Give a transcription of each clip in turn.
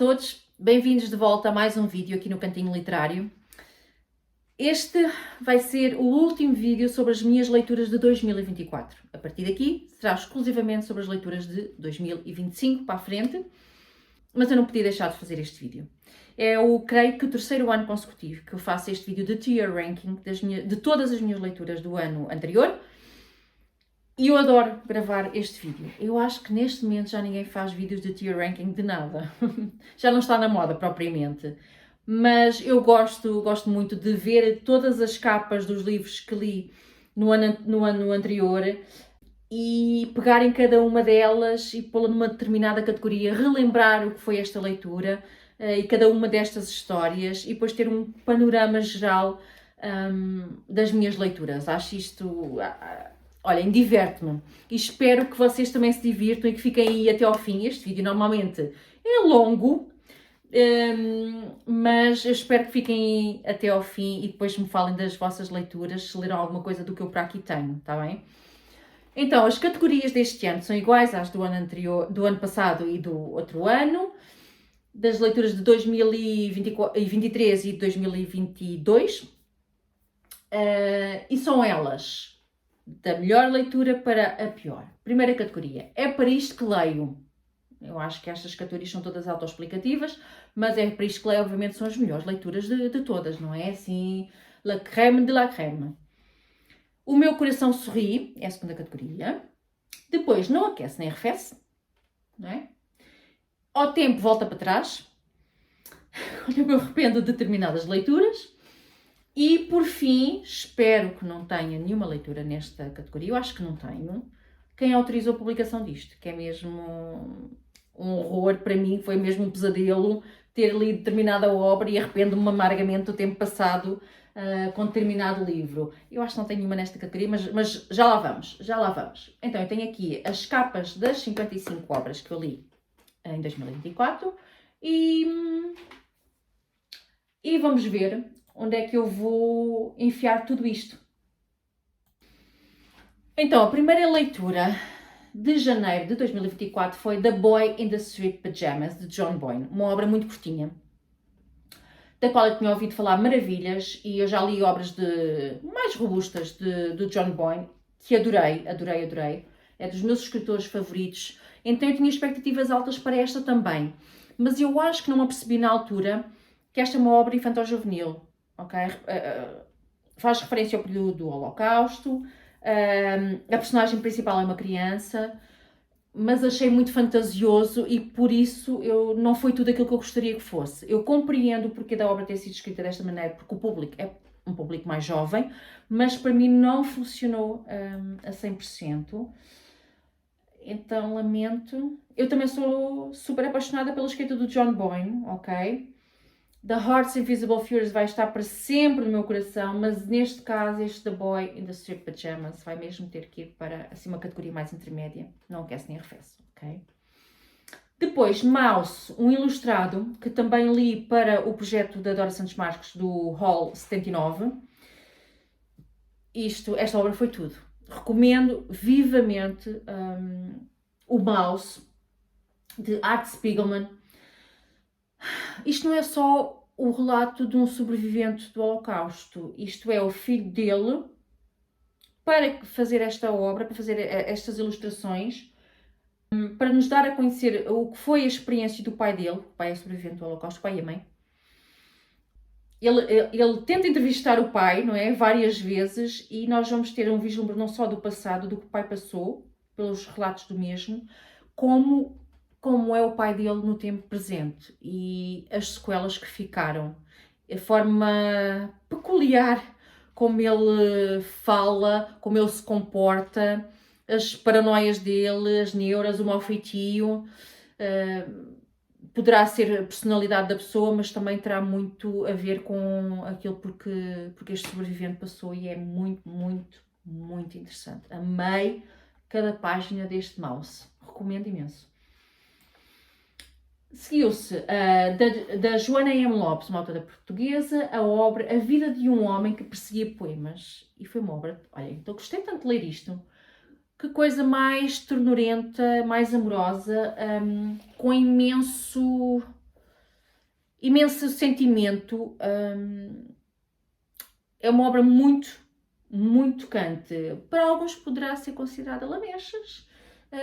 todos, bem-vindos de volta a mais um vídeo aqui no Cantinho Literário. Este vai ser o último vídeo sobre as minhas leituras de 2024. A partir daqui será exclusivamente sobre as leituras de 2025 para a frente, mas eu não podia deixar de fazer este vídeo. Creio que o terceiro ano consecutivo que eu faço este vídeo de tier ranking de todas as minhas leituras do ano anterior. E eu adoro gravar este vídeo. Eu acho que neste momento já ninguém faz vídeos de tier ranking de nada. Já não está na moda propriamente. Mas eu gosto muito de ver todas as capas dos livros que li no ano anterior e pegar em cada uma delas e pô-la numa determinada categoria, relembrar o que foi esta leitura e cada uma destas histórias e depois ter um panorama geral das minhas leituras. Acho isto... Olhem, diverte-me e espero que vocês também se divirtam e que fiquem aí até ao fim. Este vídeo normalmente é longo, mas eu espero que fiquem aí até ao fim e depois me falem das vossas leituras, se leram alguma coisa do que eu por aqui tenho, está bem? Então, as categorias deste ano são iguais às do ano anterior, do ano passado e do outro ano, das leituras de 2023 e 2022, e são elas... Da melhor leitura para a pior. Primeira categoria. É para isto que leio. Eu acho que estas categorias são todas autoexplicativas, mas é para isto que leio, obviamente, são as melhores leituras de todas, não é? Assim, la crème de la crème. O meu coração sorri, é a segunda categoria. Depois, não aquece nem arrefece, não é? Ao tempo volta para trás. Quando eu me arrependo de determinadas leituras. E, por fim, espero que não tenha nenhuma leitura nesta categoria, eu acho que não tenho, quem autorizou a publicação disto, que é mesmo um horror, para mim foi mesmo um pesadelo ter lido determinada obra e arrependo-me amargamente do tempo passado com determinado livro. Eu acho que não tenho nenhuma nesta categoria, mas já lá vamos. Então, eu tenho aqui as capas das 55 obras que eu li em 2024 e vamos ver onde é que eu vou enfiar tudo isto. Então, a primeira leitura de janeiro de 2024 foi The Boy in the Street Pajamas, de John Boyne. Uma obra muito curtinha, da qual eu tinha ouvido falar maravilhas, e eu já li obras mais robustas de John Boyne, que adorei. É dos meus escritores favoritos, então eu tinha expectativas altas para esta também. Mas eu acho que não me apercebi na altura que esta é uma obra infantil-juvenil. Okay? Faz referência ao período do Holocausto, a personagem principal é uma criança, mas achei muito fantasioso e por isso não foi tudo aquilo que eu gostaria que fosse. Eu compreendo o porquê da obra ter sido escrita desta maneira, porque o público é um público mais jovem, mas para mim não funcionou a 100%. Então lamento. Eu também sou super apaixonada pela escrita do John Boyne, ok? The Heart's Invisible Furies vai estar para sempre no meu coração, mas neste caso, este The Boy in the Street Pajamas vai mesmo ter que ir para assim, uma categoria mais intermédia. Não aquece nem arrefece, ok? Depois, Mouse, um ilustrado, que também li para o projeto da Dora Santos Marques, do Hall 79. Esta obra foi tudo. Recomendo vivamente o Mouse, de Art Spiegelman. Isto não é só o relato de um sobrevivente do Holocausto, isto é o filho dele, para fazer esta obra, para fazer estas ilustrações, para nos dar a conhecer o que foi a experiência do pai dele. O pai é sobrevivente do Holocausto, o pai e a mãe. Ele tenta entrevistar o pai, não é? Várias vezes, e nós vamos ter um vislumbre não só do passado, do que o pai passou, pelos relatos do mesmo, como é o pai dele no tempo presente e as sequelas que ficaram, a forma peculiar como ele fala, como ele se comporta, as paranoias dele, as neuras, o mau feitio. Poderá ser a personalidade da pessoa, mas também terá muito a ver com aquilo porque este sobrevivente passou, e é muito interessante. Amei cada página deste Mouse, recomendo imenso. Seguiu-se da Joana M. Lopes, uma autora portuguesa, a obra A Vida de um Homem que Perseguia Poemas. E foi uma obra, olha, então gostei tanto de ler isto. Que coisa mais ternurenta, mais amorosa, com imenso imenso sentimento. É uma obra muito, muito tocante. Para alguns poderá ser considerada lamechas,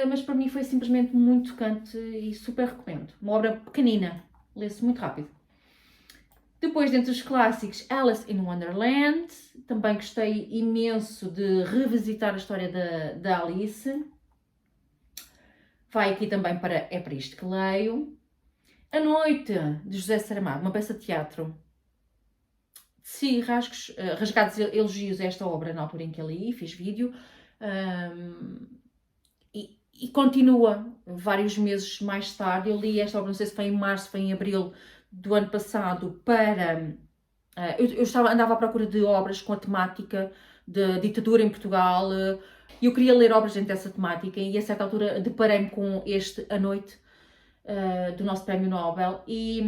mas para mim foi simplesmente muito tocante e super recomendo. Uma obra pequenina, lê-se muito rápido. Depois, dentre os clássicos, Alice in Wonderland. Também gostei imenso de revisitar a história da Alice. Vai aqui também para É para isto que leio. A Noite, de José Saramago, uma peça de teatro. Sim, rasgados elogios a esta obra na altura em que eu li, fiz vídeo. E continua vários meses mais tarde. Eu li esta obra, não sei se foi em março, foi em abril do ano passado, para... andava à procura de obras com a temática de ditadura em Portugal, e eu queria ler obras dentro dessa temática, e a certa altura deparei-me com este A Noite, do nosso Prémio Nobel, e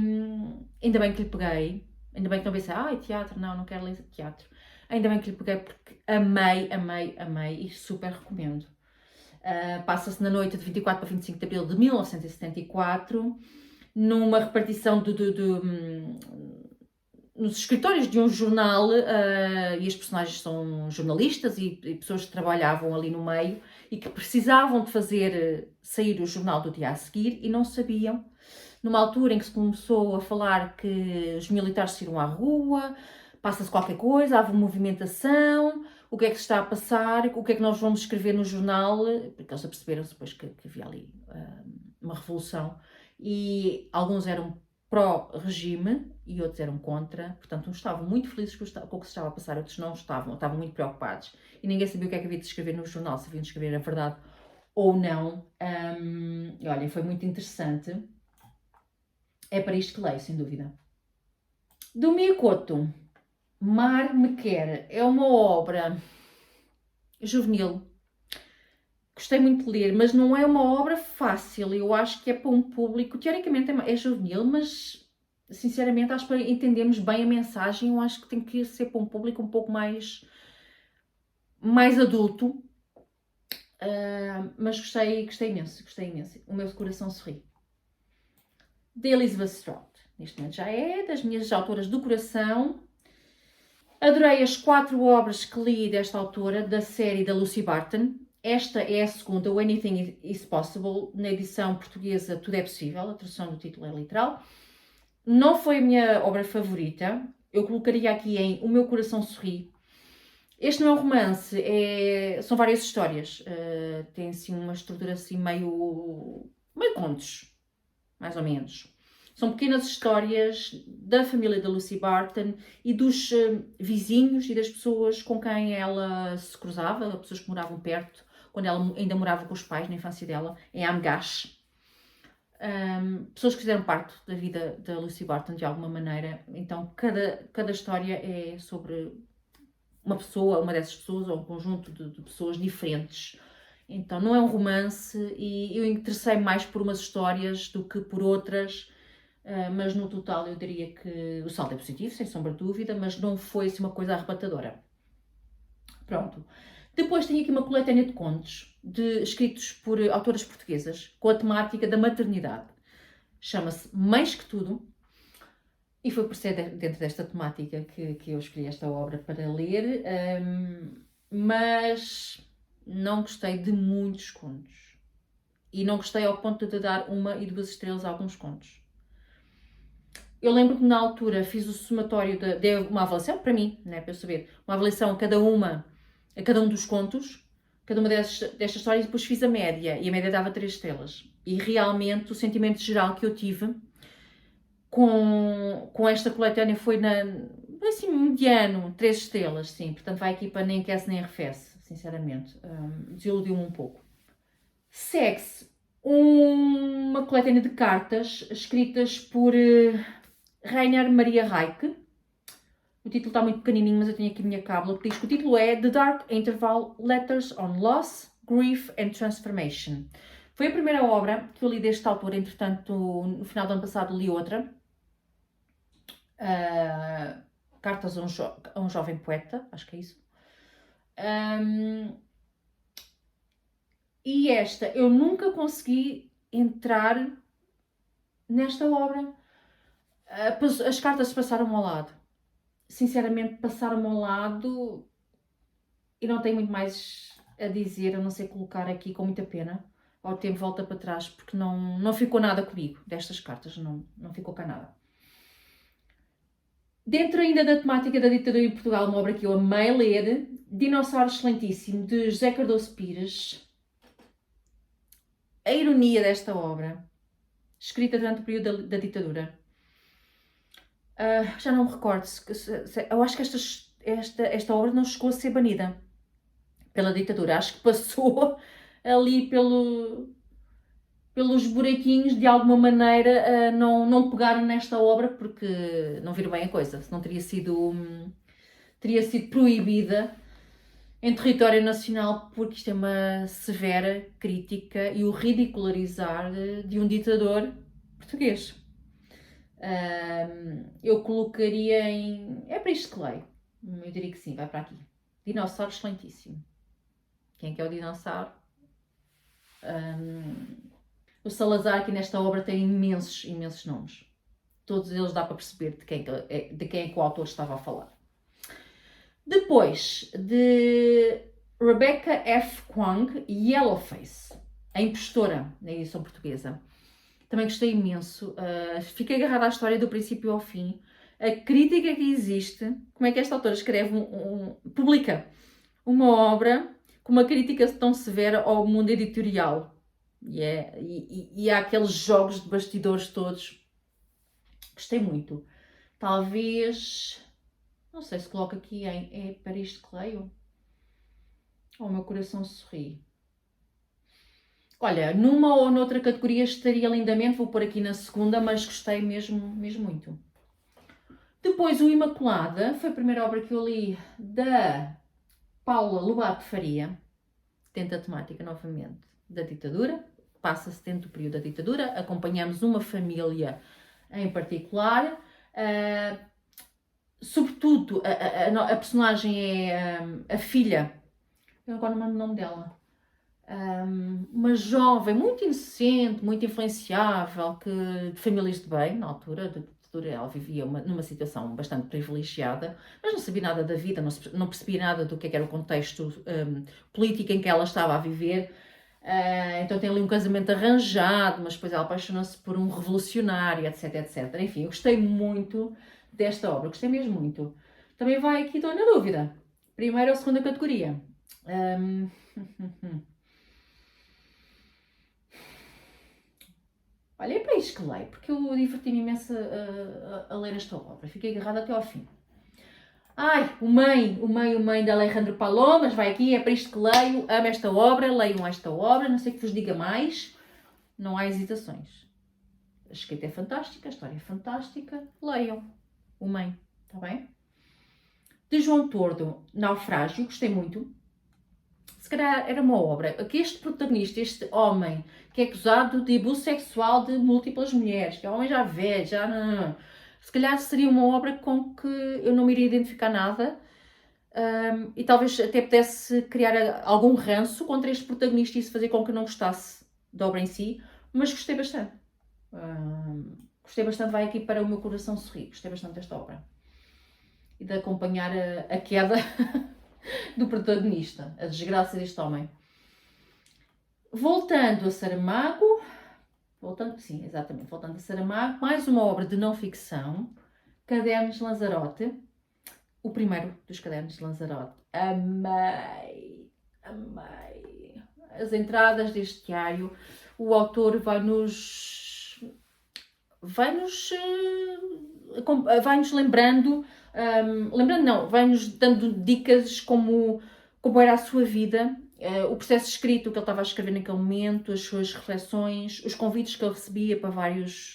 ainda bem que lhe peguei, ainda bem que não pensei, teatro, não quero ler teatro. Ainda bem que lhe peguei porque amei e super recomendo. Passa-se na noite de 24 para 25 de abril de 1974, numa repartição nos escritórios de um jornal, e as personagens são jornalistas e pessoas que trabalhavam ali no meio e que precisavam de fazer sair o jornal do dia a seguir e não sabiam. Numa altura em que se começou a falar que os militares saíram à rua, passa-se qualquer coisa, há movimentação, o que é que se está a passar, o que é que nós vamos escrever no jornal, porque eles aperceberam-se depois que havia ali uma revolução, e alguns eram pró-regime e outros eram contra, portanto uns estavam muito felizes com o que se estava a passar, outros não estavam muito preocupados, e ninguém sabia o que é que havia de escrever no jornal, se haviam de escrever a verdade ou não. E olhem, foi muito interessante. É para isto que leio, sem dúvida. Do Miyakoto, Mar Me Quer, é uma obra juvenil. Gostei muito de ler, mas não é uma obra fácil. Eu acho que é para um público, teoricamente é juvenil, mas sinceramente acho que para entendermos bem a mensagem, eu acho que tem que ser para um público um pouco mais adulto. Mas gostei imenso. O meu coração sorri. De Elizabeth Strout. Neste momento já é das minhas autoras do coração. Adorei as 4 obras que li desta autora, da série da Lucy Barton. Esta é a segunda, o Anything is Possible, na edição portuguesa Tudo é Possível, a tradução do título é literal. Não foi a minha obra favorita, eu colocaria aqui em O Meu Coração Sorri. Este não é um romance, são várias histórias, tem assim uma estrutura assim meio contos, mais ou menos. São pequenas histórias da família da Lucy Barton e dos vizinhos e das pessoas com quem ela se cruzava, pessoas que moravam perto, quando ela ainda morava com os pais na infância dela, em Amgash. Pessoas que fizeram parte da vida da Lucy Barton de alguma maneira. Então cada história é sobre uma pessoa, uma dessas pessoas, ou um conjunto de pessoas diferentes. Então não é um romance, e eu interessei mais por umas histórias do que por outras. Mas no total eu diria que o saldo é positivo, sem sombra de dúvida, mas não foi assim uma coisa arrebatadora. Pronto. Depois tenho aqui uma coletânea de contos escritos por autoras portuguesas com a temática da maternidade. Chama-se Mais Que Tudo, e foi por ser dentro desta temática que eu escolhi esta obra para ler, mas não gostei de muitos contos. E não gostei ao ponto de dar 1 e 2 estrelas a alguns contos. Eu lembro que na altura fiz o somatório, dei uma avaliação para mim, né, para eu saber, uma avaliação a cada um dos contos, cada uma destas histórias, e depois fiz a média, e a média dava 3 estrelas. E realmente o sentimento geral que eu tive com esta coletânea foi assim, mediano, 3 estrelas, sim. Portanto vai aqui para nem aquece nem arrefece, sinceramente. Desiludiu-me um pouco. Segue-se uma coletânea de cartas escritas por Rainer Maria Reich. O título está muito pequenininho, mas eu tenho aqui a minha cábula que diz que o título é The Dark Interval, Letters on Loss, Grief and Transformation. Foi a primeira obra que eu li deste autor, entretanto, no final do ano passado li outra. Cartas a um Jovem Poeta, acho que é isso. E esta, eu nunca consegui entrar nesta obra. As cartas passaram ao lado. Sinceramente, passaram ao lado e não tenho muito mais a dizer, a não ser colocar aqui com muita pena. Ao tempo volta para trás, porque não ficou nada comigo destas cartas, não ficou cá nada. Dentro ainda da temática da ditadura em Portugal, uma obra que eu amei ler, Dinossauro Excelentíssimo, de José Cardoso Pires. A ironia desta obra, escrita durante o período da ditadura. Já não me recordo, eu acho que esta obra não chegou a ser banida pela ditadura. Acho que passou ali pelos buraquinhos, de alguma maneira, não pegaram nesta obra porque não viram bem a coisa. Senão teria sido proibida em território nacional, porque isto é uma severa crítica e o ridicularizar de um ditador português. Eu colocaria em... É para isto que leio. Eu diria que sim, vai para aqui. Dinossauro Excelentíssimo. Quem é que é o dinossauro? O Salazar aqui nesta obra tem imensos nomes. Todos eles dá para perceber de quem é que o autor estava a falar. Depois de Rebecca F. Kuang, Yellowface, a impostora, na edição portuguesa. Também gostei imenso. Fiquei agarrada à história do princípio ao fim. A crítica que existe, como é que esta autora escreve, publica uma obra com uma crítica tão severa ao mundo editorial. E há aqueles jogos de bastidores todos. Gostei muito. Talvez... Não sei se coloco aqui é para isto que leio. Ou o meu coração sorri. Olha, numa ou noutra categoria estaria lindamente. Vou pôr aqui na segunda, mas gostei mesmo muito. Depois o Imaculada. Foi a primeira obra que eu li da Paula Lobato Faria. Dentro da temática, novamente, da ditadura. Passa-se dentro do período da ditadura. Acompanhamos uma família em particular. Sobretudo, a personagem é a filha, eu agora não me lembro o nome dela, uma jovem muito inocente, muito influenciável, de famílias de bem, na altura, ela vivia numa situação bastante privilegiada, mas não sabia nada da vida, não percebia nada do que era o contexto político em que ela estava a viver. Então tem ali um casamento arranjado, mas depois ela apaixona-se por um revolucionário, etc. Enfim, eu gostei muito desta obra, gostei mesmo muito. Também vai aqui, estou na dúvida. Primeira ou segunda categoria? Olha, é para isto que leio, porque eu diverti-me imenso a ler esta obra. Fiquei agarrada até ao fim. O Mãe de Alejandro Palomas, vai aqui, é para isto que leio, amo esta obra, leiam esta obra, não sei o que vos diga mais, não há hesitações. A escrita é fantástica, a história é fantástica, leiam. O Mãe, está bem? De João Tordo, Naufrágio, gostei muito. Se calhar era uma obra que este protagonista, este homem, que é acusado de abuso sexual de múltiplas mulheres, que é um homem já velho, já não... Se calhar seria uma obra com que eu não me iria identificar nada e talvez até pudesse criar algum ranço contra este protagonista e isso fazer com que eu não gostasse da obra em si, mas gostei bastante. Gostei bastante, vai aqui para o meu coração sorrir, gostei bastante desta obra. E de acompanhar a queda do protagonista, a desgraça deste homem. Voltando a Saramago, voltando a Saramago, mais uma obra de não ficção, Cadernos de Lanzarote, o primeiro dos Cadernos de Lanzarote. Amei. As entradas deste diário, o autor vai-nos lembrando, vai-nos dando dicas como era a sua vida, o processo escrito que ele estava a escrever naquele momento, as suas reflexões, os convites que ele recebia para vários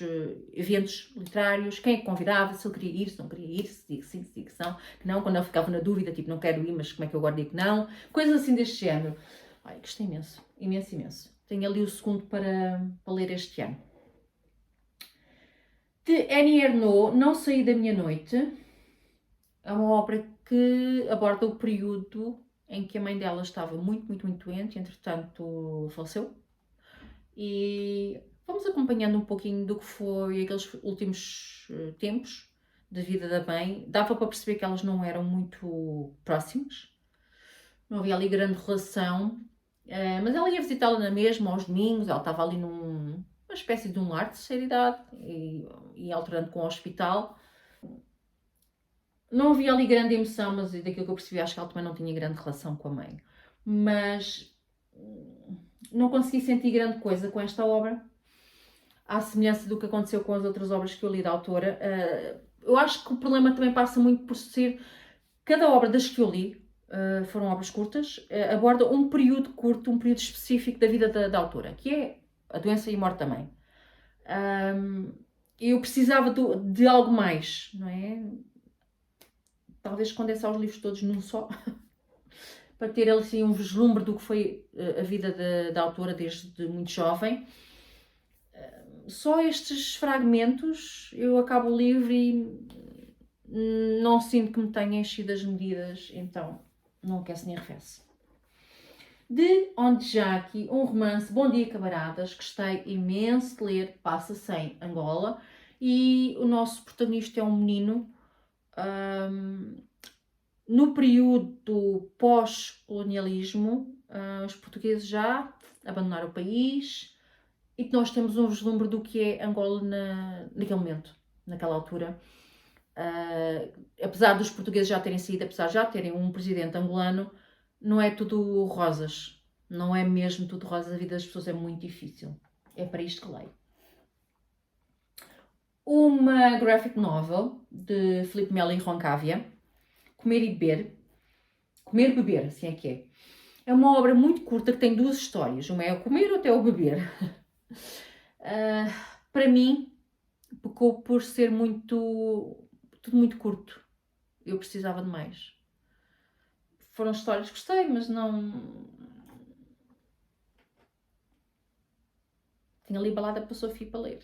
eventos literários, quem é que convidava, se ele queria ir, se não queria ir, se diga sim, se diga que não, quando ele ficava na dúvida, tipo, não quero ir, mas como é que eu agora digo que não, coisas assim deste género. Gostei imenso. Tenho ali o segundo para ler este ano. De Annie Ernaux, Não Saí da Minha Noite, é uma obra que aborda o período em que a mãe dela estava muito doente, entretanto faleceu, e fomos acompanhando um pouquinho do que foi aqueles últimos tempos da vida da mãe. Dava para perceber que elas não eram muito próximas, não havia ali grande relação, mas ela ia visitá-la na mesma aos domingos. Ela estava ali numa espécie de um lar de terceira idade e alternando com o hospital. Não havia ali grande emoção, mas daquilo que eu percebi, acho que ela também não tinha grande relação com a mãe. Mas não consegui sentir grande coisa com esta obra, à semelhança do que aconteceu com as outras obras que eu li da autora. Eu acho que o problema também passa muito por ser, cada obra das que eu li, foram obras curtas, aborda um período curto, um período específico da vida da autora, que é a doença e a morte da mãe. Eu precisava de algo mais, não é? Talvez condensar os livros todos num só, para ter assim um vislumbre do que foi a vida da autora desde muito jovem. Só estes fragmentos eu acabo o livro e não sinto que me tenha enchido as medidas, então não aquece nem arrefece. De Onde já aqui, um romance, Bom Dia Camaradas, gostei imenso de ler, passa-se em Angola e o nosso protagonista é um menino no período pós-colonialismo. Os portugueses já abandonaram o país e nós temos um vislumbre do que é Angola naquele momento, naquela altura. Apesar dos portugueses já terem saído, apesar de já terem um presidente angolano, não é tudo rosas. Não é mesmo tudo rosas. A vida das pessoas é muito difícil. É para isto que leio. Uma graphic novel de Filipe Melo e Roncávia, Comer e Beber. Comer e Beber, assim é que é. É uma obra muito curta que tem duas histórias. Uma é o comer, outra é o beber. Para mim, pecou por ser tudo muito curto. Eu precisava de mais. Foram histórias que gostei, mas não... Tinha ali balada para a Sofia para ler.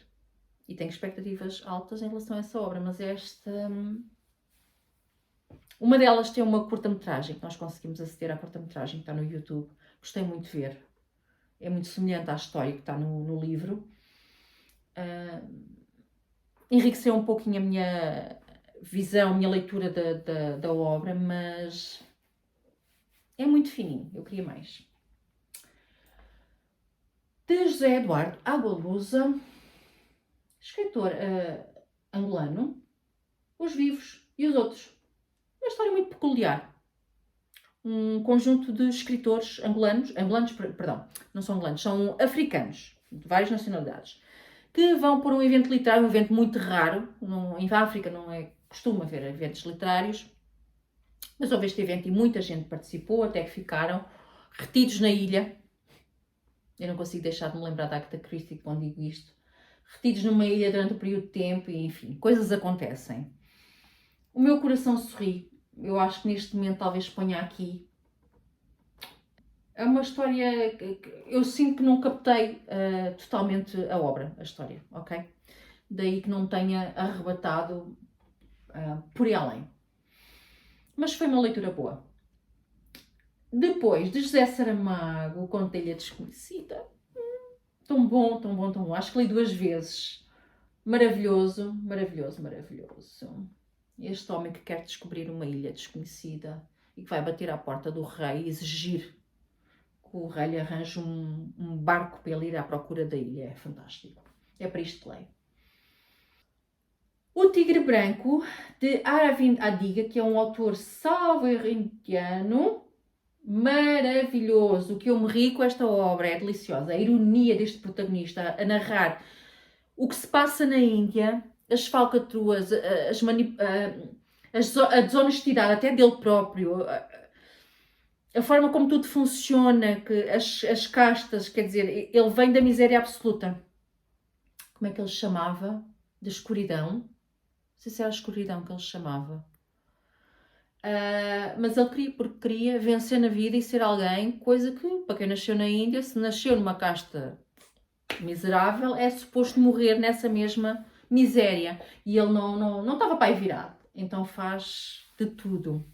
E tenho expectativas altas em relação a essa obra, mas esta... Uma delas tem uma curta-metragem, que nós conseguimos aceder à curta-metragem que está no YouTube. Gostei muito de ver. É muito semelhante à história que está no livro. Enriqueceu um pouquinho a minha visão, a minha leitura da obra, mas é muito fininho. Eu queria mais. De José Eduardo Agualusa, escritor angolano, Os Vivos e os Outros. Uma história muito peculiar. Um conjunto de escritores angolanos, perdão, não são angolanos, são africanos, de várias nacionalidades, que vão por um evento literário, um evento muito raro. Em África não é costume haver eventos literários, mas houve este evento e muita gente participou, até que ficaram retidos na ilha. Eu não consigo deixar de me lembrar da Agatha Christie quando digo isto. Retidos numa ilha durante um período de tempo e, enfim, coisas acontecem. O meu coração sorri. Eu acho que neste momento talvez ponha aqui. É uma história que eu sinto que não captei totalmente a obra, a história, ok? Daí que não tenha arrebatado por aí além. Mas foi uma leitura boa. Depois, de José Saramago, Conto-lhe a Desconhecida. Tão bom, tão bom, tão bom. Acho que li 2 vezes. Maravilhoso, maravilhoso, maravilhoso. Este homem que quer descobrir uma ilha desconhecida e que vai bater à porta do rei e exigir que o rei lhe arranje um barco para ele ir à procura da ilha. É fantástico. É para isto que leio. O Tigre Branco, de Aravind Adiga, que é um autor salvo-indiano, maravilhoso. O que eu me ri com esta obra é deliciosa. A ironia deste protagonista a narrar o que se passa na Índia, as falcatruas, a desonestidade até dele próprio, a forma como tudo funciona, que as castas, quer dizer, ele vem da miséria absoluta. Como é que ele chamava? Da escuridão. Não sei se era a escuridão que ele chamava. Mas ele queria vencer na vida e ser alguém, coisa que, para quem nasceu na Índia, se nasceu numa casta miserável, é suposto morrer nessa mesma miséria. E ele não estava pai virado, então faz de tudo.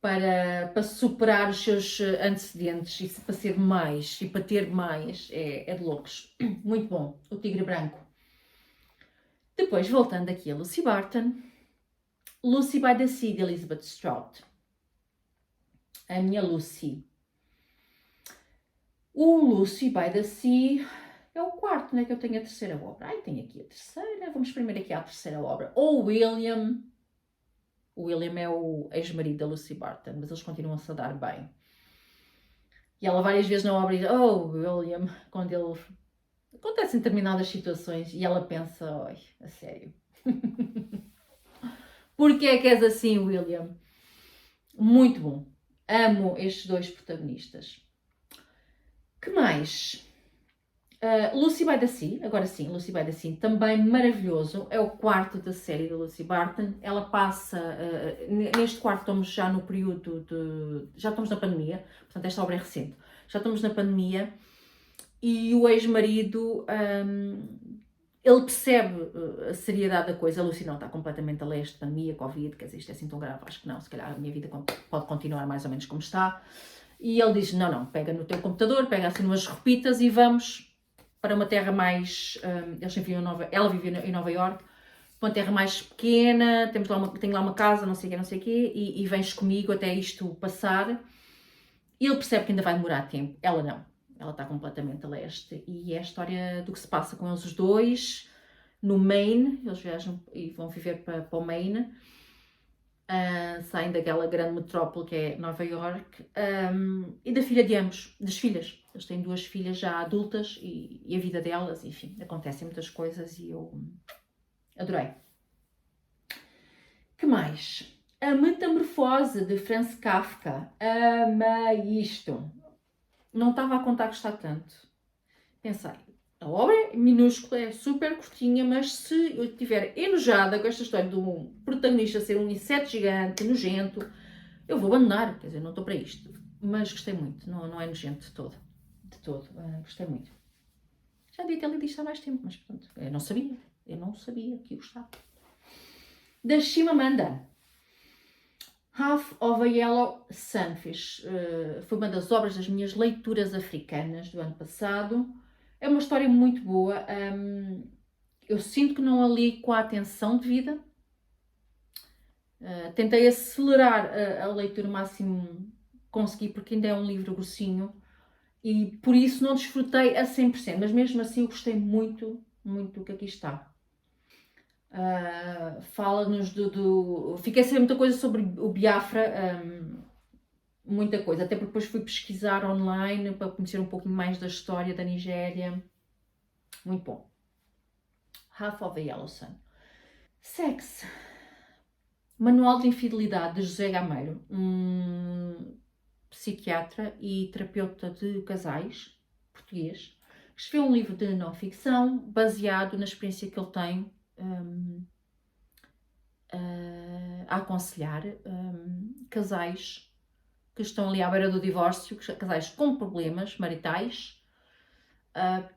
para superar os seus antecedentes e para ser mais e para ter mais. É de loucos. Muito bom. O Tigre Branco. Depois, voltando aqui a Lucy Barton. Lucy by the Sea, de Elizabeth Strout. A minha Lucy. O Lucy by the Sea é o quarto, não é que eu tenho a terceira obra. Ai, tenho aqui a terceira. Vamos primeiro aqui à terceira obra. O William. O William é o ex-marido da Lucy Barton, mas eles continuam-se a dar bem. E ela várias vezes na obra diz, oh, William, quando ele... Acontecem determinadas situações e ela pensa, oi, a sério. Porquê é que és assim, William? Muito bom. Amo estes dois protagonistas. Que mais? Lucy by the Sea, agora sim, Lucy by the Sea, também maravilhoso. É o quarto da série da Lucy Barton. Ela passa, neste quarto estamos já no período de... Já estamos na pandemia, portanto esta obra é recente. Já estamos na pandemia e o ex-marido... ele percebe a seriedade da coisa. A Lucy não está completamente a leste, pandemia, Covid, quer dizer, isto é assim tão grave, acho que não, se calhar a minha vida pode continuar mais ou menos como está. E ele diz, não, pega no teu computador, pega assim umas repitas e vamos para uma terra mais... eles viviam ela vivia em Nova Iorque, uma terra mais pequena, tenho lá uma casa, não sei o quê, e vens comigo até isto passar. E ele percebe que ainda vai demorar tempo, ela não. Ela está completamente a leste e é a história do que se passa com eles os dois no Maine. Eles viajam e vão viver para o Maine, saem daquela grande metrópole que é Nova Iorque, e da filha de ambos, das filhas. Eles têm duas filhas já adultas e a vida delas, enfim, acontecem muitas coisas e eu adorei. Que mais? A Metamorfose de Franz Kafka. Amei isto. Não estava a contar gostar tanto. Pensei, a obra é minúscula, é super curtinha, mas se eu estiver enojada com esta história do protagonista ser um inseto gigante, nojento, eu vou abandonar, quer dizer, não estou para isto. Mas gostei muito, não é nojento de todo. De todo, gostei muito. Já devia ter lido isto há mais tempo, mas pronto, eu não sabia que ia gostar. Da Chimamanda. Half of a Yellow Sunfish. Foi uma das obras das minhas leituras africanas do ano passado. É uma história muito boa. Eu sinto que não a li com a atenção devida. Tentei acelerar a leitura o máximo que consegui, porque ainda é um livro grossinho. E por isso não desfrutei a 100%. Mas mesmo assim eu gostei muito, muito do que aqui está. Fala-nos Fiquei a saber muita coisa sobre o Biafra, muita coisa, até porque depois fui pesquisar online para conhecer um pouquinho mais da história da Nigéria. Muito bom. Half of a Yellow Sun. Sex. Manual de Infidelidade, de José Gameiro, psiquiatra e terapeuta de casais português. Escreveu um livro de não ficção baseado na experiência que ele tem a aconselhar casais que estão ali à beira do divórcio, casais com problemas maritais,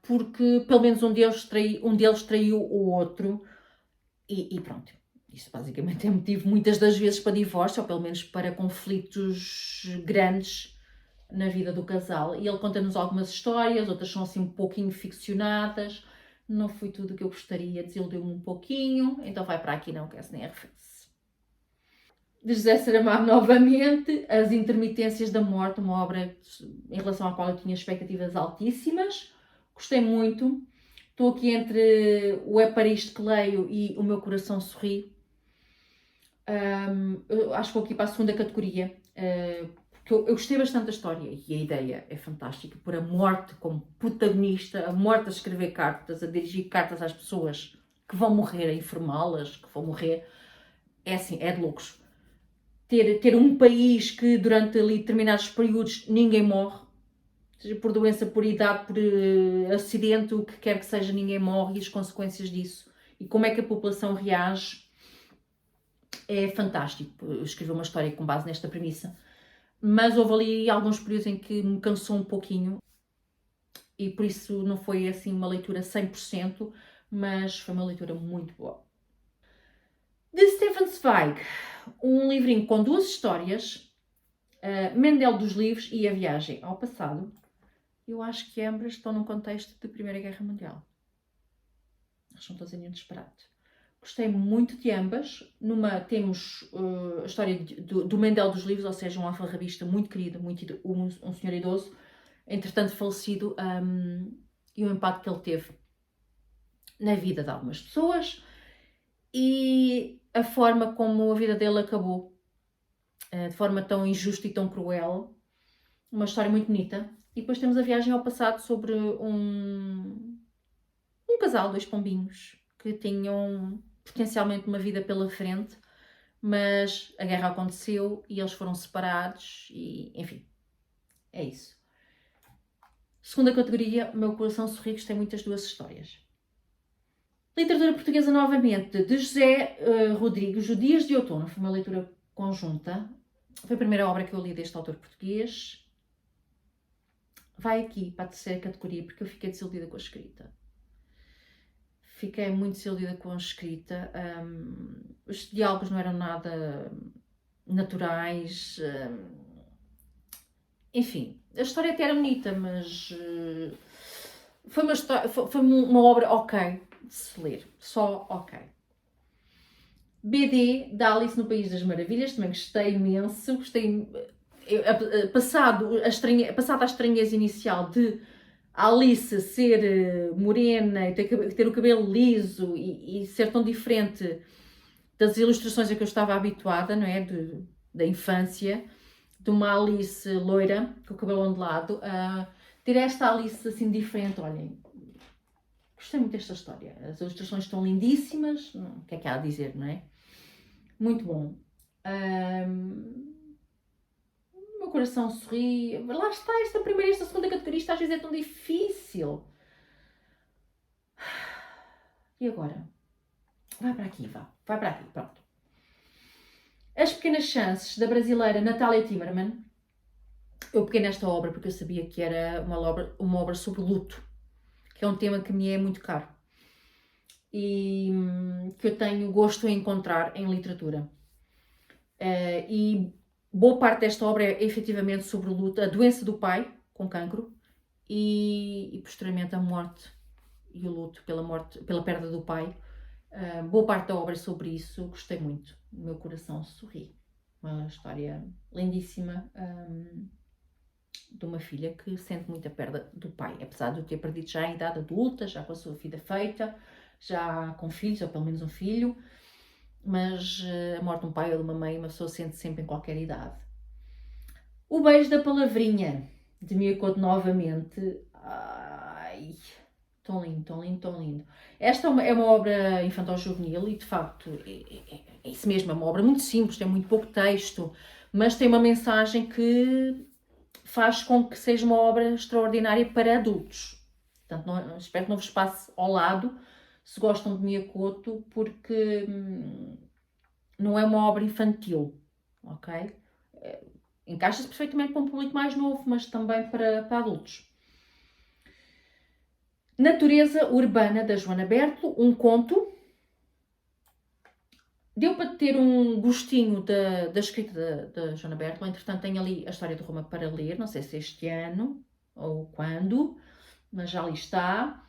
porque pelo menos um deles traiu o outro e pronto. Isso basicamente é motivo muitas das vezes para divórcio, ou pelo menos para conflitos grandes na vida do casal. E ele conta-nos algumas histórias, outras são assim um pouquinho ficcionadas. Não foi tudo o que eu gostaria, desiludiu-me um pouquinho, então vai para aqui não, que essa nem é referência. De José Saramago novamente, As Intermitências da Morte, uma obra em relação à qual eu tinha expectativas altíssimas. Gostei muito. Estou aqui entre o É para isto que leio e O Meu Coração Sorri. Eu acho que vou aqui para a segunda categoria, porque eu gostei bastante da história e a ideia é fantástica, por a morte como protagonista, a morte a escrever cartas, a dirigir cartas às pessoas que vão morrer, a informá-las, que vão morrer, é assim, é de loucos. Ter um país que durante ali determinados períodos ninguém morre, seja por doença, por idade, por acidente, o que quer que seja, ninguém morre, e as consequências disso, e como é que a população reage, é fantástico. Eu escrevi uma história com base nesta premissa, mas houve ali alguns períodos em que me cansou um pouquinho, e por isso não foi assim uma leitura 100%, mas foi uma leitura muito boa. De Stefan Zweig, um livrinho com duas histórias, Mendel dos livros e A Viagem ao Passado. Eu acho que ambas estão num contexto de Primeira Guerra Mundial. Eles são todos inesperados. Gostei muito de ambas. Numa temos a história do Mendel dos livros, ou seja, um alfarrabista muito querido, um senhor idoso, entretanto falecido, e o impacto que ele teve na vida de algumas pessoas e a forma como a vida dele acabou, de forma tão injusta e tão cruel. Uma história muito bonita. E depois temos A Viagem ao Passado, sobre um casal, dois pombinhos, que tinham potencialmente uma vida pela frente, mas a guerra aconteceu e eles foram separados e, enfim, é isso. Segunda categoria, Meu Coração Sorri, gostei muito das duas histórias. Literatura portuguesa novamente, de José Rodrigues, O Dias de Outono, foi uma leitura conjunta. Foi a primeira obra que eu li deste autor português. Vai aqui para a terceira categoria, porque eu fiquei desiludida com a escrita. Fiquei muito desiludida com a escrita. Os diálogos não eram nada naturais. Enfim, a história até era bonita, mas foi uma obra ok de se ler. Só ok. BD, da Alice no País das Maravilhas, também gostei imenso. Passada a estranheza inicial de Alice ser morena e ter o cabelo liso e ser tão diferente das ilustrações a que eu estava habituada, não é? Da infância, de uma Alice loira, com o cabelo ondulado, ter esta Alice assim diferente. Olhem, gostei muito desta história. As ilustrações estão lindíssimas, o que é que há a dizer, não é? Muito bom. Meu coração sorri. Lá está, esta primeira e esta segunda categoria, às vezes é tão difícil. E agora? Vai para aqui, vai para aqui, pronto. As Pequenas Chances, da brasileira Natália Timmerman. Eu peguei nesta obra porque eu sabia que era uma obra sobre luto, que é um tema que me é muito caro e que eu tenho gosto em encontrar em literatura. E boa parte desta obra é efetivamente sobre o luto, a doença do pai com cancro e posteriormente a morte e o luto pela perda do pai. Boa parte da obra é sobre isso, gostei muito. O Meu Coração Sorri. Uma história lindíssima de uma filha que sente muita perda do pai, apesar de o ter perdido já em idade adulta, já com a sua vida feita, já com filhos, ou pelo menos um filho, mas a morte de um pai ou de uma mãe uma pessoa sente sempre em qualquer idade. O Beijo da Palavrinha, de Mia Couto novamente. Ai, tão lindo, tão lindo, tão lindo. Esta é uma obra infantil-juvenil e, de facto, é isso mesmo, é uma obra muito simples, tem muito pouco texto, mas tem uma mensagem que faz com que seja uma obra extraordinária para adultos. Portanto, espero que não vos passe ao lado, se gostam de Mia Couto, porque não é uma obra infantil, ok? Encaixa-se perfeitamente para um público mais novo, mas também para adultos. Natureza Urbana, da Joana Berto, um conto. Deu para ter um gostinho da escrita da Joana Berto. Entretanto, tenho ali a História de Roma para ler, não sei se este ano ou quando, mas já ali está.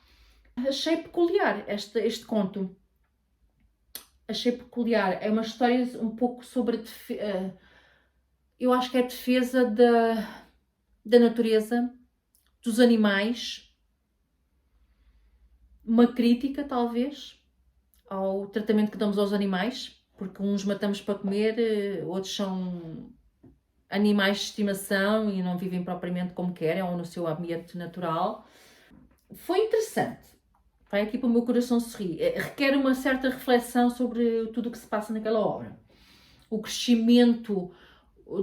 Achei peculiar este conto. Achei peculiar. É uma história um pouco sobre eu acho que é a defesa da natureza, dos animais, uma crítica, talvez, ao tratamento que damos aos animais, porque uns matamos para comer, outros são animais de estimação e não vivem propriamente como querem ou no seu ambiente natural. Foi interessante. Vai aqui para o Meu Coração Sorri. Requer uma certa reflexão sobre tudo o que se passa naquela obra. O crescimento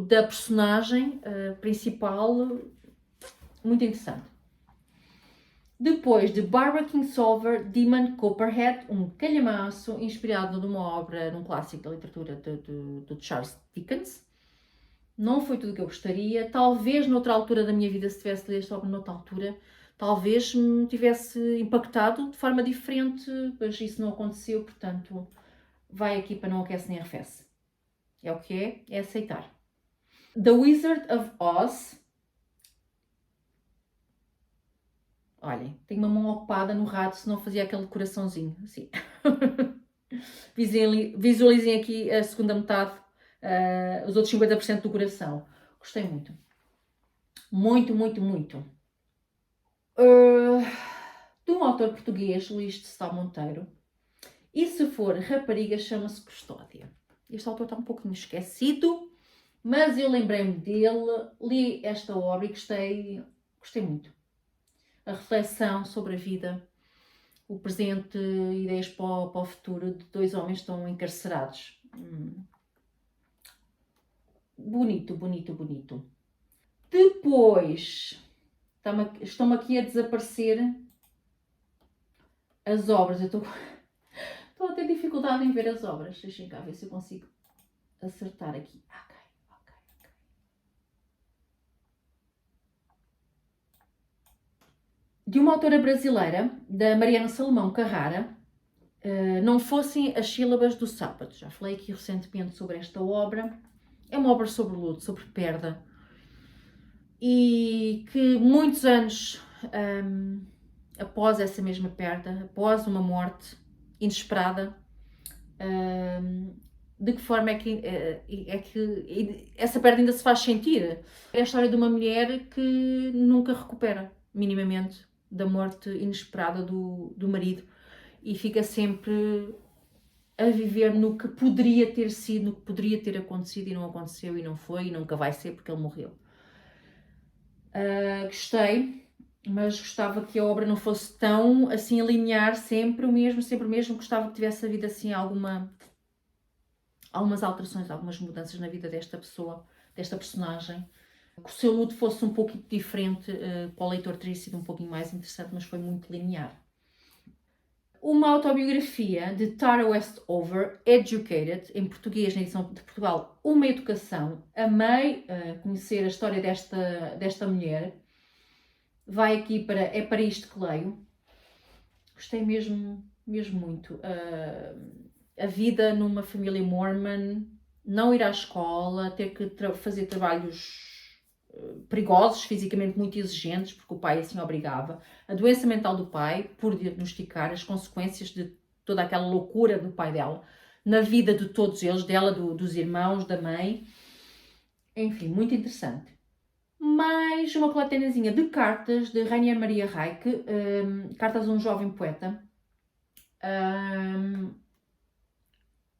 da personagem principal, muito interessante. Depois de Barbara Kingsolver, Demon Copperhead, um calhamaço inspirado num clássico da literatura de Charles Dickens. Não foi tudo o que eu gostaria. Talvez noutra altura da minha vida, se tivesse lido esta obra noutra altura, talvez me tivesse impactado de forma diferente, mas isso não aconteceu, portanto, vai aqui para não aquece nem arrefece. É o que é aceitar. The Wizard of Oz. Olhem, tenho uma mão ocupada no rato, se não fazia aquele coraçãozinho, assim. Visualizem aqui a segunda metade, os outros 50% do coração. Gostei muito. Muito, muito, muito. De um autor português, Luís de Sá Monteiro. E se for rapariga, chama-se Custódia. Este autor está um pouquinho esquecido, mas eu lembrei-me dele, li esta obra e gostei muito. A reflexão sobre a vida, o presente, ideias para o futuro de dois homens que estão encarcerados. Bonito, bonito, bonito. Depois, estão-me aqui a desaparecer as obras. Eu estou a ter dificuldade em ver as obras. Deixem cá ver se eu consigo acertar aqui. Ok. De uma autora brasileira, da Mariana Salomão Carrara, Não Fossem as Sílabas do Sábado. Já falei aqui recentemente sobre esta obra. É uma obra sobre luto, sobre perda. E que muitos anos após essa mesma perda, após uma morte inesperada, de que forma é que essa perda ainda se faz sentir? É a história de uma mulher que nunca recupera minimamente da morte inesperada do marido e fica sempre a viver no que poderia ter sido, no que poderia ter acontecido e não aconteceu e não foi e nunca vai ser porque ele morreu. Gostei, mas gostava que a obra não fosse tão assim linear, sempre o mesmo, gostava que tivesse havido assim algumas alterações, algumas mudanças na vida desta pessoa, desta personagem. Que o seu luto fosse um pouquinho diferente, para o leitor teria sido um pouquinho mais interessante, mas foi muito linear. Uma autobiografia de Tara Westover, Educated, em português, na edição de Portugal, Uma Educação. Amei conhecer a história desta mulher. Vai aqui é para isto que leio. Gostei mesmo muito. A vida numa família mormon, não ir à escola, ter que fazer trabalhos perigosos, fisicamente muito exigentes, porque o pai assim obrigava. A doença mental do pai, por diagnosticar as consequências de toda aquela loucura do pai dela, na vida de todos eles, dela, dos irmãos, da mãe. Enfim, muito interessante. Mais uma coletâneazinha de cartas de Rainer Maria Reich, cartas a um jovem poeta.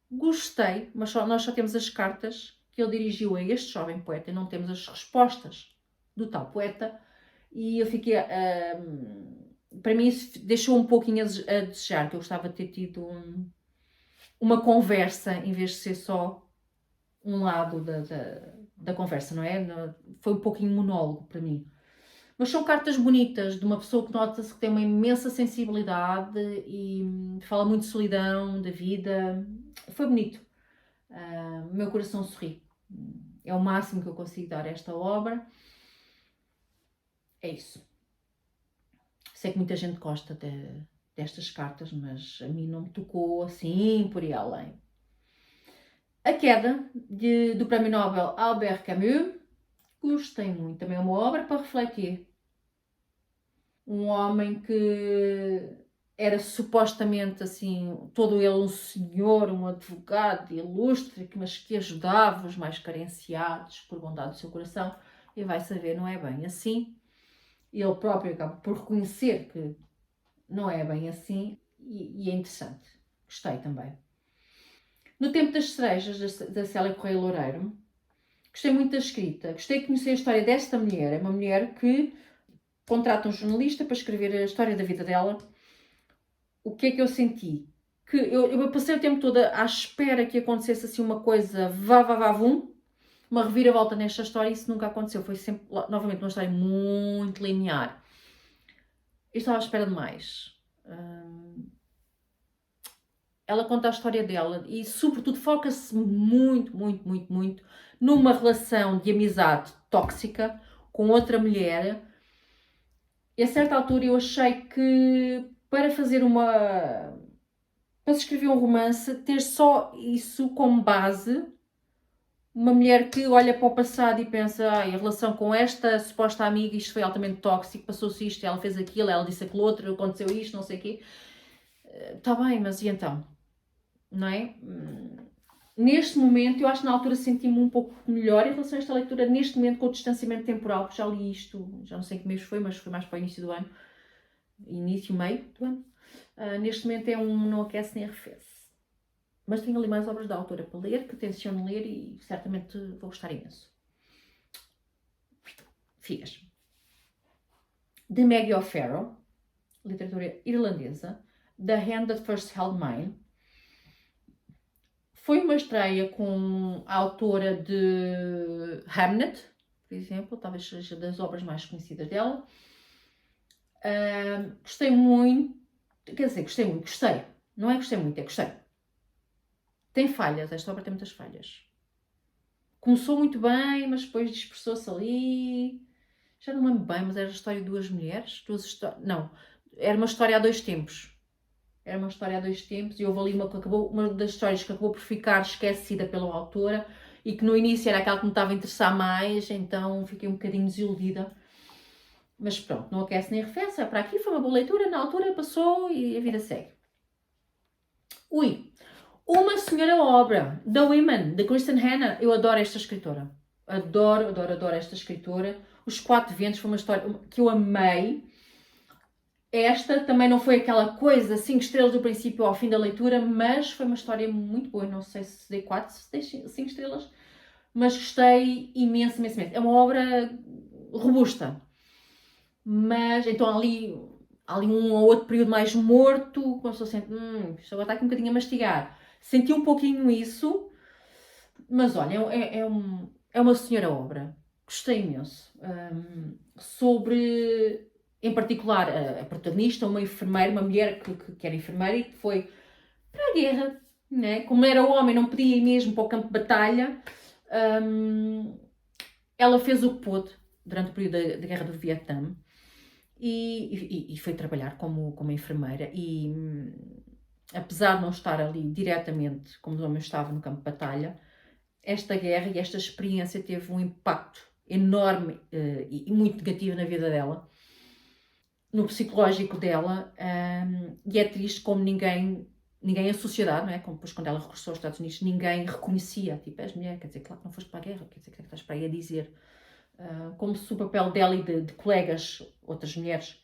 Gostei, mas nós só temos as cartas que ele dirigiu a este jovem poeta e não temos as respostas do tal poeta, e eu fiquei, para mim isso deixou um pouquinho a desejar, que eu gostava de ter tido uma conversa em vez de ser só um lado da conversa, não é? Foi um pouquinho monólogo para mim. Mas são cartas bonitas, de uma pessoa que nota-se que tem uma imensa sensibilidade e fala muito de solidão, da vida. Foi bonito. O meu coração sorri. É o máximo que eu consigo dar a esta obra. É isso. Sei que muita gente gosta destas cartas, mas a mim não me tocou assim por aí além. A Queda, do Prémio Nobel Albert Camus. Gostei muito. Também é uma obra para refletir. Um homem que era supostamente assim, todo ele um senhor, um advogado ilustre, mas que ajudava os mais carenciados por bondade do seu coração, e vai saber, não é bem assim. Ele próprio acaba por reconhecer que não é bem assim, e é interessante. Gostei também. No Tempo das Cerejas, da Célia Correia Loureiro, gostei muito da escrita. Gostei de conhecer a história desta mulher. É uma mulher que contrata um jornalista para escrever a história da vida dela. O que é que eu senti? Que eu passei o tempo todo à espera que acontecesse assim uma coisa vum, uma reviravolta nesta história, e isso nunca aconteceu. Foi sempre, novamente, uma história muito linear. Eu estava à espera de mais. Ela conta a história dela e, sobretudo, foca-se muito numa relação de amizade tóxica com outra mulher. E a certa altura eu achei que para se escrever um romance, ter só isso como base Uma mulher que olha para o passado e pensa, ai, a relação com esta suposta amiga, isto foi altamente tóxico, passou-se isto, ela fez aquilo, ela disse aquilo outro, aconteceu isto, não sei o quê. Está bem, mas e então? Não é? Neste momento, eu acho que na altura senti-me um pouco melhor em relação a esta leitura, neste momento com o distanciamento temporal, porque já li isto, já não sei que mês foi, mas foi mais para o início do ano, início, meio do ano. Neste momento é um não aquece nem arrefece. Mas tenho ali mais obras da autora para ler, que tenciono ler e certamente vou gostar imenso. Fias. De Maggie O'Farrell, literatura irlandesa, The Hand That First Held Mine. Foi uma estreia com a autora de Hamnet, por exemplo, talvez seja das obras mais conhecidas dela. Gostei muito, quer dizer, gostei. Não é gostei muito, é gostei. Tem falhas, esta obra tem muitas falhas. Começou muito bem, mas depois dispersou-se ali. Já não lembro bem, mas era a história de duas mulheres. Não, era uma história há dois tempos. E houve ali uma das histórias que acabou por ficar esquecida pela autora e que no início era aquela que me estava a interessar mais, então fiquei um bocadinho desiludida. Mas pronto, não aquece nem arrefece, é para aqui, foi uma boa leitura, na altura passou e a vida segue. Uma Senhora Obra, The Women, de Kristen Hanna. Eu adoro esta escritora. Adoro esta escritora. Os Quatro Ventos foi uma história que eu amei. Esta também não foi aquela coisa 5 estrelas do princípio ao fim da leitura, mas foi uma história muito boa. Não sei se dei 4, se dei 5 estrelas, mas gostei imenso. É uma obra robusta. Mas então ali um ou outro período mais morto, com a pessoa sente, isto agora está aqui um bocadinho a mastigar. Senti um pouquinho isso, mas olha, é uma senhora obra. Gostei imenso. Sobre, em particular, a protagonista, uma enfermeira, uma mulher que era enfermeira e que foi para a guerra, né? Como era homem, não podia ir mesmo para o campo de batalha. Ela fez o que pôde durante o período da guerra do Vietnã e foi trabalhar como enfermeira. E apesar de não estar ali diretamente como os homens estavam no campo de batalha, esta guerra e esta experiência teve um impacto enorme e muito negativo na vida dela, no psicológico dela, e é triste como ninguém, a sociedade, não é? Como depois quando ela regressou aos Estados Unidos, ninguém reconhecia, tipo, és mulher, quer dizer, claro que não foste para a guerra, quer dizer, que é que estás para aí a dizer? Como se o papel dela e de colegas, outras mulheres,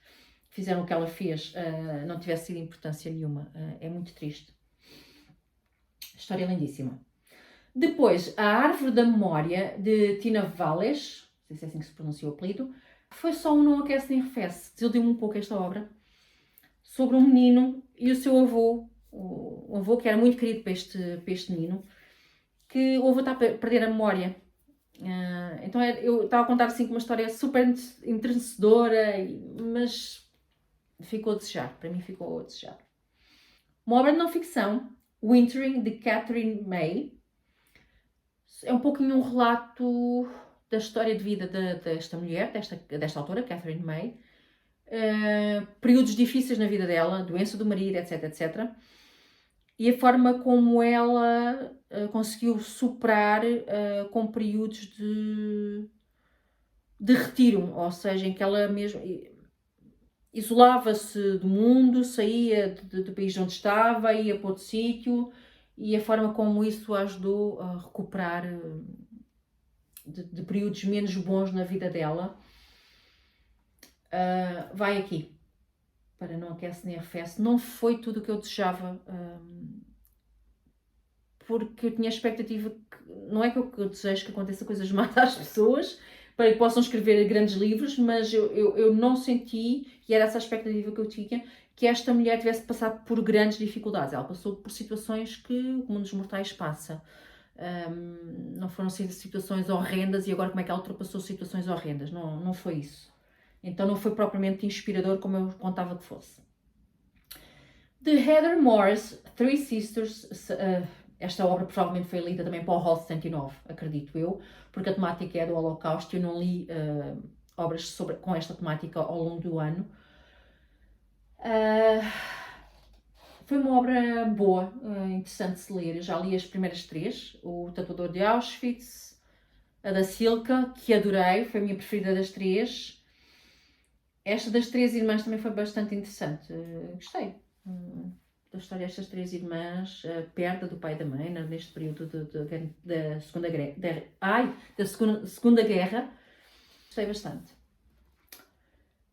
que fizeram o que ela fez, não tivesse sido importância nenhuma. É muito triste. História lindíssima. Depois, A Árvore da Memória, de Tina Valles, não sei se é assim que se pronuncia o apelido, foi só um não aquece nem arrefece. Desiludiu-me um pouco esta obra, sobre um menino e o seu avô, o avô que era muito querido para este menino, que o avô está a perder a memória. Então eu estava a contar assim com uma história super entrenecedora, mas ficou a desejar, para mim ficou a desejar. Uma obra de não ficção, Wintering, de Catherine May. É um pouquinho um relato da história de vida desta mulher, desta autora, Catherine May. Períodos difíceis na vida dela, doença do marido, etc, etc. E a forma como ela conseguiu superar com períodos de retiro, ou seja, em que ela mesmo isolava-se do mundo, saía do país onde estava, ia para outro sítio, e a forma como isso a ajudou a recuperar de períodos menos bons na vida dela. Vai aqui, para não aquece nem arrefece. Não foi tudo o que eu desejava, porque eu tinha a expectativa que, não é que eu desejo que aconteça coisas más às pessoas, para que possam escrever grandes livros, mas eu não senti, e era essa a expectativa que eu tinha, que esta mulher tivesse passado por grandes dificuldades. Ela passou por situações que o mundo dos mortais passa. Não foram situações horrendas e agora como é que ela ultrapassou situações horrendas. Não foi isso. Então não foi propriamente inspirador como eu contava que fosse. De Heather Morris, Three Sisters. Esta obra provavelmente foi lida também para o Hall 79, acredito eu, porque a temática é do Holocausto. Eu não li obras com esta temática ao longo do ano. Foi uma obra boa, interessante de se ler. Eu já li as primeiras 3, o Tatuador de Auschwitz, a da Silka, que adorei, foi a minha preferida das 3. Esta das 3 irmãs também foi bastante interessante, gostei da história destas 3 irmãs, a perda do pai e da mãe neste período da Segunda Guerra, gostei bastante.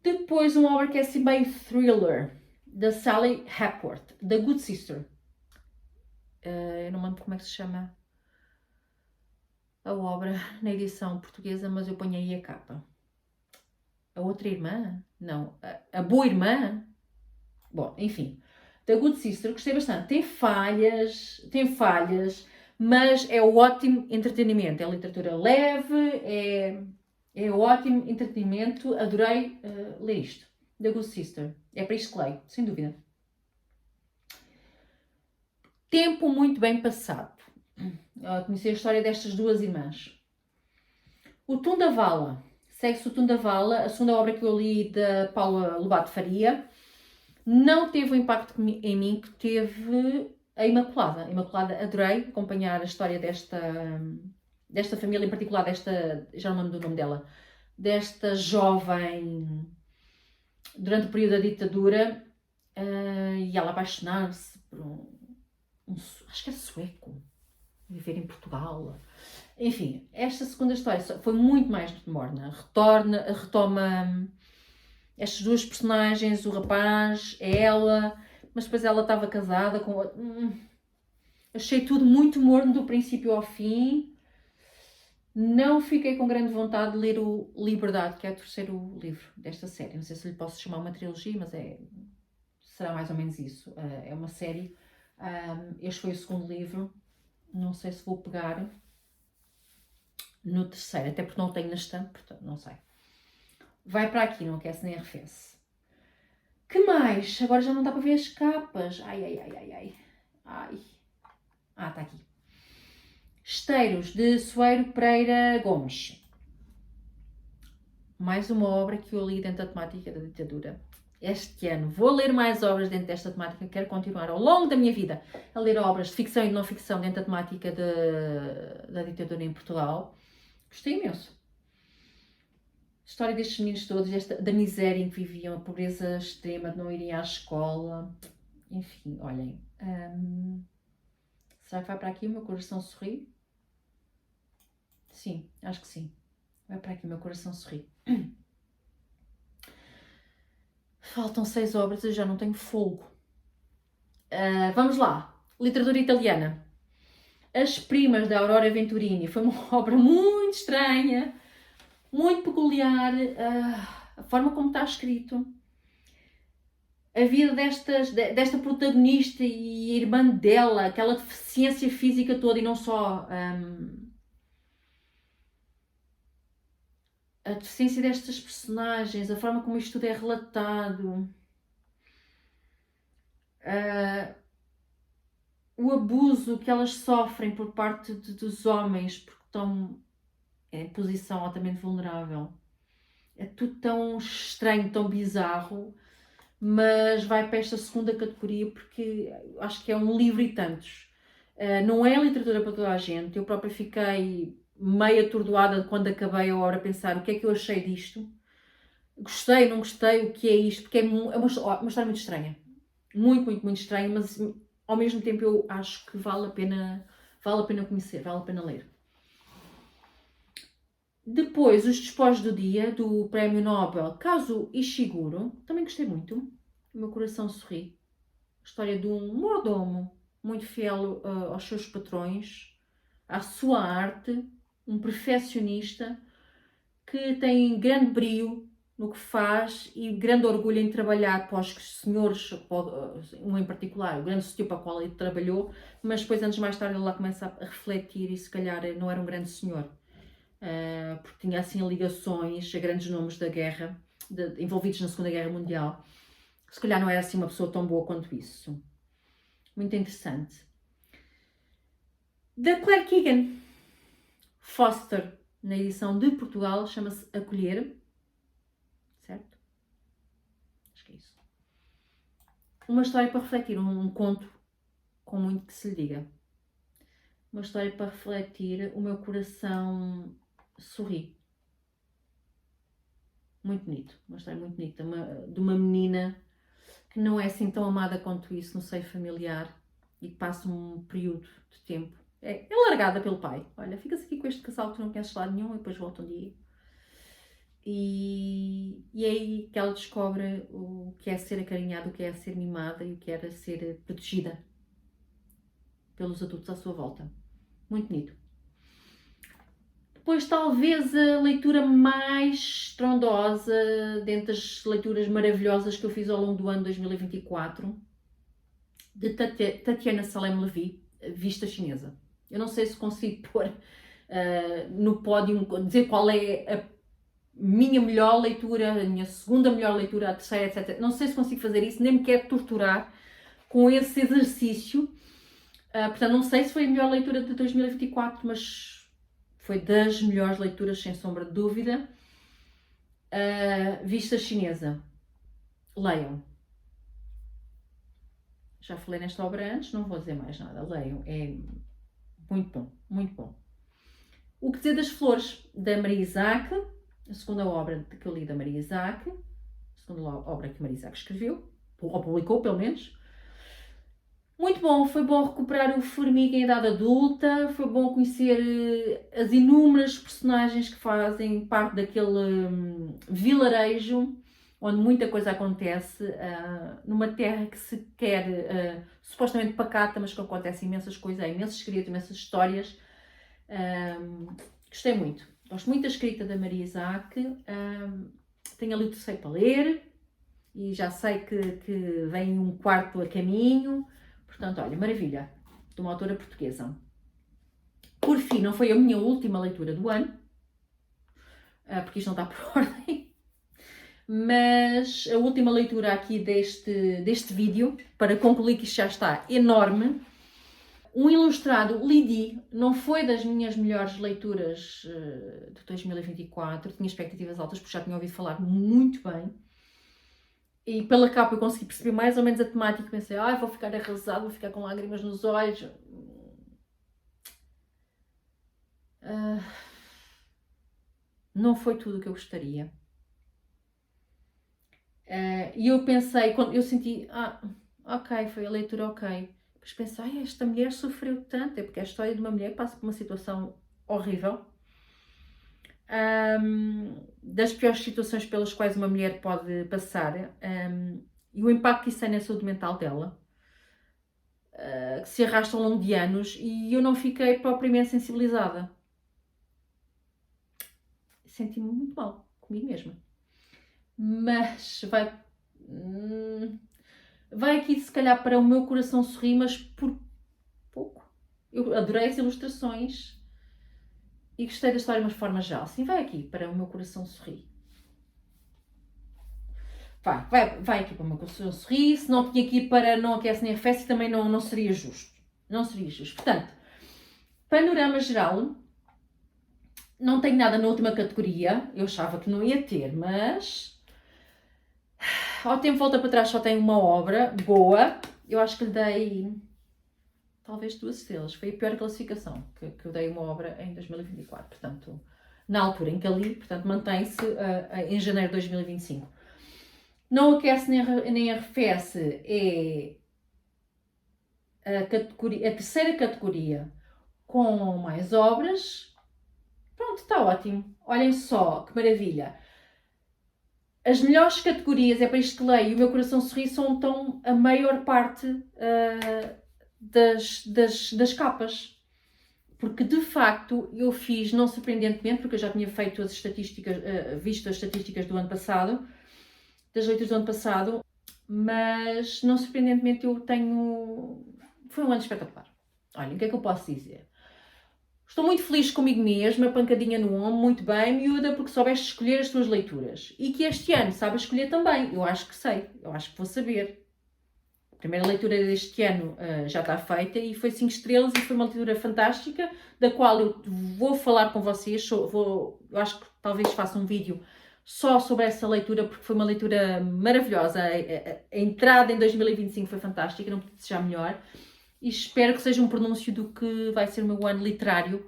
Depois uma obra que é assim bem thriller, da Sally Hepworth, The Good Sister. Eu não lembro como é que se chama a obra na edição portuguesa, mas eu ponho aí a capa. A outra irmã? Não. A boa irmã? Bom, enfim. The Good Sister, gostei bastante. Tem falhas, mas é ótimo entretenimento. É literatura leve, é ótimo entretenimento. Adorei ler isto. The Good Sister. É para isto que leio, sem dúvida. Tempo muito bem passado. Conheci a história destas 2 irmãs. O Tunda Vala. Segue-se o Tunda Vala, a segunda obra que eu li da Paula Lobato Faria. Não teve o impacto em mim que teve a Imaculada. A Imaculada, adorei acompanhar a história desta família, em particular já não me lembro do nome dela, desta jovem durante o período da ditadura, e ela apaixonar-se por acho que é sueco, viver em Portugal. Enfim, esta segunda história foi muito mais morna. Retoma estas 2 personagens, o rapaz, ela, mas depois ela estava casada com outro. Achei tudo muito morno do princípio ao fim. Não fiquei com grande vontade de ler o Liberdade, que é o 3º livro desta série. Não sei se lhe posso chamar uma trilogia, mas será mais ou menos isso. É uma série. Este foi o 2º livro. Não sei se vou pegar no 3º, até porque não o tenho na estante, portanto não sei. Vai para aqui, não aquece nem arrefece. Que mais? Agora já não dá para ver as capas. Ai. Está aqui. Esteiros, de Soeiro Pereira Gomes. Mais uma obra que eu li dentro da temática da ditadura. Este ano vou ler mais obras dentro desta temática. Quero continuar ao longo da minha vida a ler obras de ficção e de não ficção dentro da temática da ditadura em Portugal. Gostei imenso. A história destes meninos todos, da miséria em que viviam, a pobreza extrema de não irem à escola. Enfim, olhem. Será que vai para aqui o meu coração sorrir? Sim, acho que sim. Vai para aqui o meu coração sorrir. Faltam 6 obras, eu já não tenho fogo. Vamos lá. Literatura italiana. As Primas, da Aurora Venturini. Foi uma obra muito estranha, muito peculiar. A forma como está escrito. A vida desta protagonista e a irmã dela, aquela deficiência física toda e não só. A deficiência destas personagens, a forma como isto tudo é relatado. O abuso que elas sofrem por parte dos homens, porque estão em posição altamente vulnerável. É tudo tão estranho, tão bizarro, mas vai para esta segunda categoria porque acho que é um livro e tantos. Não é literatura para toda a gente. Eu própria fiquei meio atordoada quando acabei a obra a pensar o que é que eu achei disto. Gostei, não gostei, o que é isto? Porque é uma história muito estranha. Muito estranha, mas ao mesmo tempo eu acho que vale a pena conhecer, vale a pena ler. Depois, Os Despojos do Dia, do Prémio Nobel Kazuo Ishiguro, também gostei muito. O meu coração sorri. História de um mordomo muito fiel aos seus patrões, à sua arte, um perfeccionista que tem grande brio no que faz e grande orgulho em trabalhar para os senhores, um em particular, o grande senhor para o qual ele trabalhou, mas depois, anos mais tarde, ele lá começa a refletir e se calhar não era um grande senhor. Porque tinha assim ligações a grandes nomes da guerra, envolvidos na Segunda Guerra Mundial. Se calhar não era assim uma pessoa tão boa quanto isso. Muito interessante. Da Claire Keegan Foster, na edição de Portugal, chama-se Acolher. Certo? Acho que é isso. Uma história para refletir, um conto com muito que se lhe diga. Uma história para refletir, o meu coração sorri. Muito bonito, uma história muito bonita, de uma menina que não é assim tão amada quanto isso no seio familiar e que passa um período de tempo. É largada pelo pai. Olha, ficas aqui com este casal que tu não conheces lado nenhum e depois volta um dia. E é aí que ela descobre o que é ser acarinhada, o que é ser mimada e o que era ser protegida pelos adultos à sua volta. Muito bonito. Depois, talvez a leitura mais estrondosa, dentre as leituras maravilhosas que eu fiz ao longo do ano 2024, de Tatiana Salem Levy, Vista Chinesa. Eu não sei se consigo pôr no pódio, dizer qual é a minha melhor leitura, a minha segunda melhor leitura, a terceira, etc. Não sei se consigo fazer isso, nem me quero torturar com esse exercício. Portanto, não sei se foi a melhor leitura de 2024, mas foi das melhores leituras, sem sombra de dúvida. Vista Chinesa. Leiam. Já falei nesta obra antes, não vou dizer mais nada. Leiam. É muito bom, muito bom. O que dizer das flores, da Maria Isaac, a segunda obra que eu li da Maria Isaac, a segunda obra que a Maria Isaac escreveu, ou publicou pelo menos. Muito bom, foi bom recuperar o Formiga em idade adulta, foi bom conhecer as inúmeras personagens que fazem parte daquele vilarejo onde muita coisa acontece, numa terra que se quer supostamente pacata, mas que acontece imensas coisas, há imensos segredos, imensas histórias. Gostei muito. Gosto muito da escrita da Maria Isaac. Tenho ali o terceiro para ler e já sei que vem um quarto a caminho. Portanto, olha, maravilha, de uma autora portuguesa. Por fim, não foi a minha última leitura do ano, porque isto não está por ordem, mas a última leitura aqui deste vídeo, para concluir que isto já está enorme, um ilustrado, Lidi, não foi das minhas melhores leituras de 2024, tinha expectativas altas porque já tinha ouvido falar muito bem. E pela capa eu consegui perceber mais ou menos a temática e pensei, vou ficar arrasado, vou ficar com lágrimas nos olhos. Não foi tudo o que eu gostaria. E eu pensei, quando eu senti, ok, foi a leitura ok. Depois pensei, esta mulher sofreu tanto, é porque é a história de uma mulher que passa por uma situação horrível. Das piores situações pelas quais uma mulher pode passar e o impacto que isso tem na saúde mental dela, que se arrasta ao longo de anos, e eu não fiquei propriamente sensibilizada. Senti-me muito mal comigo mesma. Mas vai aqui se calhar para o meu coração sorrir, mas por pouco. Eu adorei as ilustrações e gostei da história de uma forma geral. Assim, vai aqui para o meu coração sorrir. Vai aqui para o meu coração sorrir. Se não tinha que ir para Não Aquece Nem Arrefece, também não seria justo. Não seria justo. Portanto, panorama geral, não tenho nada na última categoria. Eu achava que não ia ter, mas ao tempo volta para trás, só tenho uma obra boa. Eu acho que lhe dei talvez 2 estrelas. Foi a pior classificação que eu dei uma obra em 2024. Portanto, na altura em que a li, portanto, mantém-se em janeiro de 2025. Não Aquece Nem Arrefece é a terceira categoria com mais obras. Pronto, está ótimo. Olhem só, que maravilha. As melhores categorias, é para isto que leio, e o meu coração sorri, são então a maior parte das capas. Porque, de facto, eu fiz, não surpreendentemente, porque eu já tinha feito as estatísticas, visto as estatísticas do ano passado, das leituras do ano passado, mas, não surpreendentemente, eu tenho... Foi um ano espetacular. Olha, o que é que eu posso dizer? Estou muito feliz comigo mesma, pancadinha no ombro, muito bem, miúda, porque soubeste escolher as tuas leituras. E que este ano sabes escolher também. Eu acho que sei, eu acho que vou saber. A primeira leitura deste ano já está feita e foi 5 estrelas e foi uma leitura fantástica, da qual eu vou falar com vocês. Eu acho que talvez faça um vídeo só sobre essa leitura, porque foi uma leitura maravilhosa. A entrada em 2025 foi fantástica, não podia desejar melhor. E espero que seja um pronúncio do que vai ser o meu ano literário.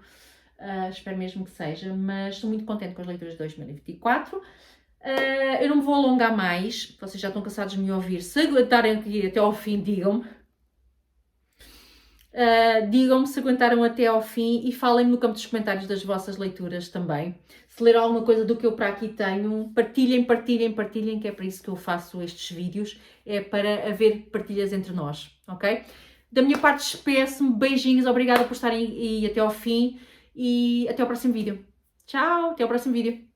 Espero mesmo que seja, mas estou muito contente com as leituras de 2024. Eu não me vou alongar mais, vocês já estão cansados de me ouvir. Se aguentarem aqui até ao fim, digam-me. Digam-me se aguentaram até ao fim e falem-me no campo dos comentários das vossas leituras também. Se leram alguma coisa do que eu para aqui tenho, partilhem, que é para isso que eu faço estes vídeos, é para haver partilhas entre nós, ok? Da minha parte despeço-me, beijinhos, obrigada por estarem aí até ao fim e até ao próximo vídeo. Tchau, até ao próximo vídeo.